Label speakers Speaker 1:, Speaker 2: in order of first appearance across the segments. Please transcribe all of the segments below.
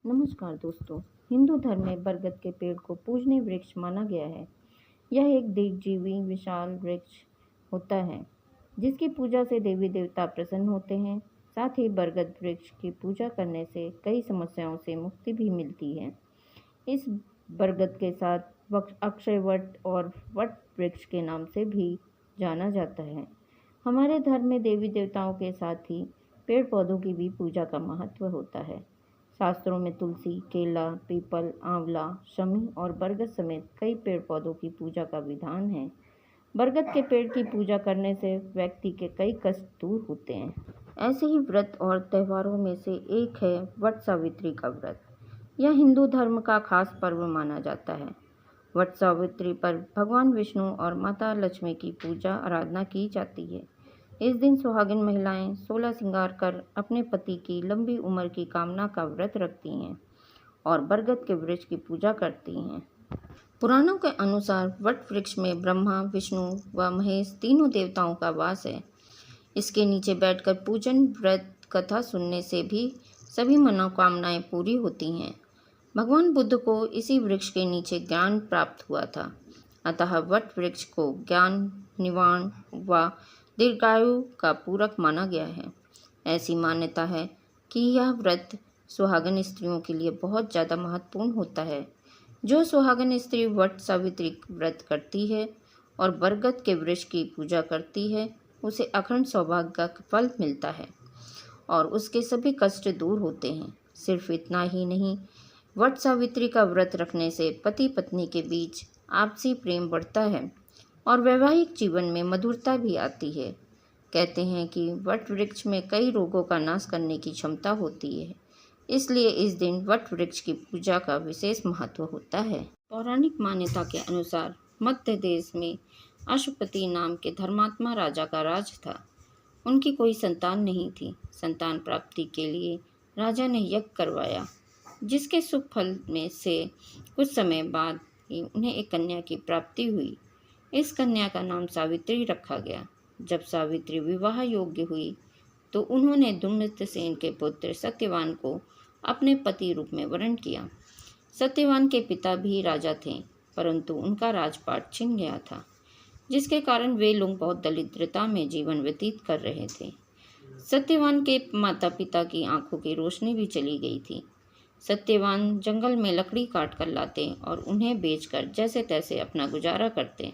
Speaker 1: नमस्कार दोस्तों। हिंदू धर्म में बरगद के पेड़ को पूजनीय वृक्ष माना गया है। यह एक दीर्घजीवी विशाल वृक्ष होता है जिसकी पूजा से देवी देवता प्रसन्न होते हैं। साथ ही बरगद वृक्ष की पूजा करने से कई समस्याओं से मुक्ति भी मिलती है। इस बरगद के साथ अक्षय वट और वट वृक्ष के नाम से भी जाना जाता है। हमारे धर्म में देवी देवताओं के साथ ही पेड़ पौधों की भी पूजा का महत्व होता है। शास्त्रों में तुलसी, केला, पीपल, आंवला, शमी और बरगद समेत कई पेड़ पौधों की पूजा का विधान है। बरगद के पेड़ की पूजा करने से व्यक्ति के कई कष्ट दूर होते हैं। ऐसे ही व्रत और त्योहारों में से एक है वट सावित्री का व्रत। यह हिंदू धर्म का खास पर्व माना जाता है। वट सावित्री पर भगवान विष्णु और माता लक्ष्मी की पूजा आराधना की जाती है। इस दिन सुहागिन महिलाएं 16 श्रृंगार कर अपने पति की लंबी उम्र की कामना का व्रत रखती हैं और बरगद के वृक्ष की पूजा करती हैं। पुराणों के अनुसार वट वृक्ष में ब्रह्मा, विष्णु व महेश तीनों देवताओं का वास है। इसके नीचे बैठकर पूजन, व्रत, कथा सुनने से भी सभी मनोकामनाएं पूरी होती हैं। भगवान बुद्ध को इसी वृक्ष के नीचे ज्ञान प्राप्त हुआ था। अतः वट वृक्ष को ज्ञान, निवाण व दीर्घायु का पूरक माना गया है। ऐसी मान्यता है कि यह व्रत सुहागन स्त्रियों के लिए बहुत ज़्यादा महत्वपूर्ण होता है। जो सुहागन स्त्री वट सावित्री व्रत करती है और बरगद के वृक्ष की पूजा करती है, उसे अखंड सौभाग्य का फल मिलता है और उसके सभी कष्ट दूर होते हैं। सिर्फ इतना ही नहीं, वट सावित्री का व्रत रखने से पति पत्नी के बीच आपसी प्रेम बढ़ता है और वैवाहिक जीवन में मधुरता भी आती है। कहते हैं कि वट वृक्ष में कई रोगों का नाश करने की क्षमता होती है, इसलिए इस दिन वट वृक्ष की पूजा का विशेष महत्व होता है। पौराणिक मान्यता के अनुसार मध्य देश में अश्वपति नाम के धर्मात्मा राजा का राज था। उनकी कोई संतान नहीं थी। संतान प्राप्ति के लिए राजा ने यज्ञ करवाया, जिसके शुभ फल में से कुछ समय बाद ही उन्हें एक कन्या की प्राप्ति हुई। इस कन्या का नाम सावित्री रखा गया। जब सावित्री विवाह योग्य हुई तो उन्होंने दुम्नतसेन के पुत्र सत्यवान को अपने पति रूप में वरण किया। सत्यवान के पिता भी राजा थे, परंतु उनका राजपाट छिन गया था, जिसके कारण वे लोग बहुत दरिद्रता में जीवन व्यतीत कर रहे थे। सत्यवान के माता पिता की आंखों की रोशनी भी चली गई थी। सत्यवान जंगल में लकड़ी काट कर लाते और उन्हें बेचकर जैसे तैसे अपना गुजारा करते।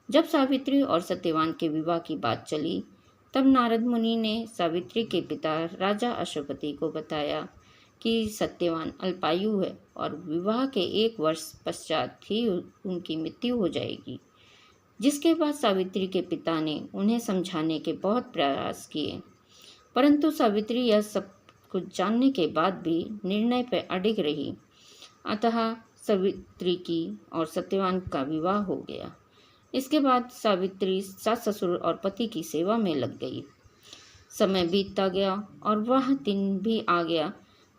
Speaker 1: जब सावित्री और सत्यवान के विवाह की बात चली, तब नारद मुनि ने सावित्री के पिता राजा अश्वपति को बताया कि सत्यवान अल्पायु है और विवाह के 1 वर्ष पश्चात ही उनकी मृत्यु हो जाएगी। जिसके बाद सावित्री के पिता ने उन्हें समझाने के बहुत प्रयास किए, परंतु सावित्री यह सब कुछ जानने के बाद भी निर्णय पर अडिग रही। अतः सावित्री की और सत्यवान का विवाह हो गया। इसके बाद सावित्री सास ससुर और पति की सेवा में लग गई। समय बीतता गया और वह दिन भी आ गया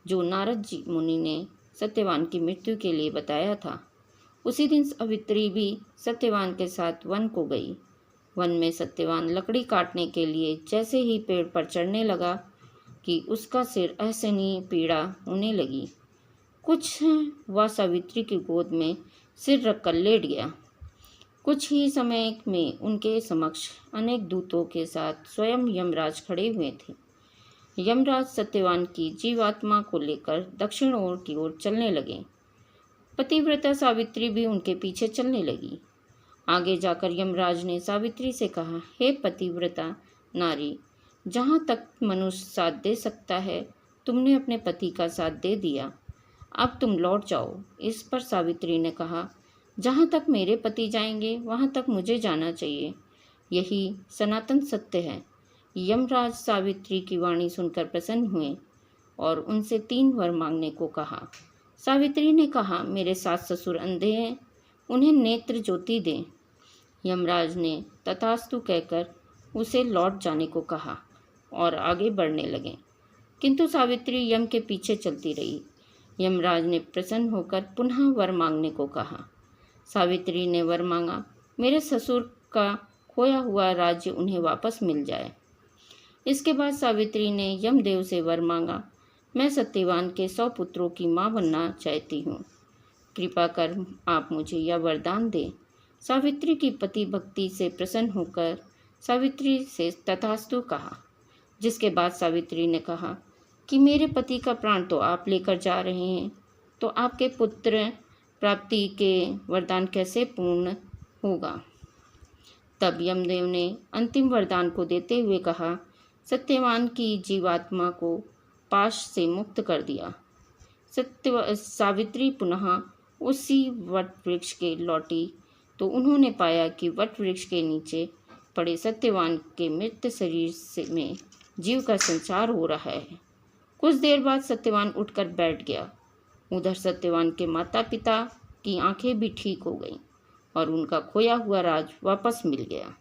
Speaker 1: जो नारद जी मुनि ने सत्यवान की मृत्यु के लिए बताया था। उसी दिन सावित्री भी सत्यवान के साथ वन को गई। वन में सत्यवान लकड़ी काटने के लिए जैसे ही पेड़ पर चढ़ने लगा कि उसका सिर असहनीय पीड़ा होने लगी। कुछ वह सावित्री की गोद में सिर रखकर लेट गया। कुछ ही समय में उनके समक्ष अनेक दूतों के साथ स्वयं यमराज खड़े हुए थे। यमराज सत्यवान की जीवात्मा को लेकर दक्षिण ओर की ओर चलने लगे। पतिव्रता सावित्री भी उनके पीछे चलने लगी। आगे जाकर यमराज ने सावित्री से कहा, हे पतिव्रता नारी, जहाँ तक मनुष्य साथ दे सकता है तुमने अपने पति का साथ दे दिया, अब तुम लौट जाओ। इस पर सावित्री ने कहा, जहाँ तक मेरे पति जाएंगे वहाँ तक मुझे जाना चाहिए, यही सनातन सत्य है। यमराज सावित्री की वाणी सुनकर प्रसन्न हुए और उनसे 3 वर मांगने को कहा। सावित्री ने कहा, मेरे सास ससुर अंधे हैं, उन्हें नेत्र ज्योति दें। यमराज ने तथास्तु कहकर उसे लौट जाने को कहा और आगे बढ़ने लगे, किंतु सावित्री यम के पीछे चलती रही। यमराज ने प्रसन्न होकर पुनः वर मांगने को कहा। सावित्री ने वर मांगा, मेरे ससुर का खोया हुआ राज्य उन्हें वापस मिल जाए। इसके बाद सावित्री ने यमदेव से वर मांगा, मैं सत्यवान के 100 पुत्रों की माँ बनना चाहती हूँ। कृपा कर आप मुझे यह वरदान दें। सावित्री की पति भक्ति से प्रसन्न होकर सावित्री से तथास्तु कहा, जिसके बाद सावित्री ने कहा कि मेरे पति का प्राण तो आप लेकर जा रहे हैं, तो आपके पुत्र प्राप्ति के वरदान कैसे पूर्ण होगा। तब यमदेव ने अंतिम वरदान को देते हुए कहा, सत्यवान की जीवात्मा को पाश से मुक्त कर दिया। सावित्री पुनः उसी वट वृक्ष के लौटी तो उन्होंने पाया कि वट वृक्ष के नीचे पड़े सत्यवान के मृत शरीर में जीव का संचार हो रहा है। कुछ देर बाद सत्यवान उठकर बैठ गया। उधर सत्यवान के माता पिता की आंखें भी ठीक हो गईं और उनका खोया हुआ राज वापस मिल गया।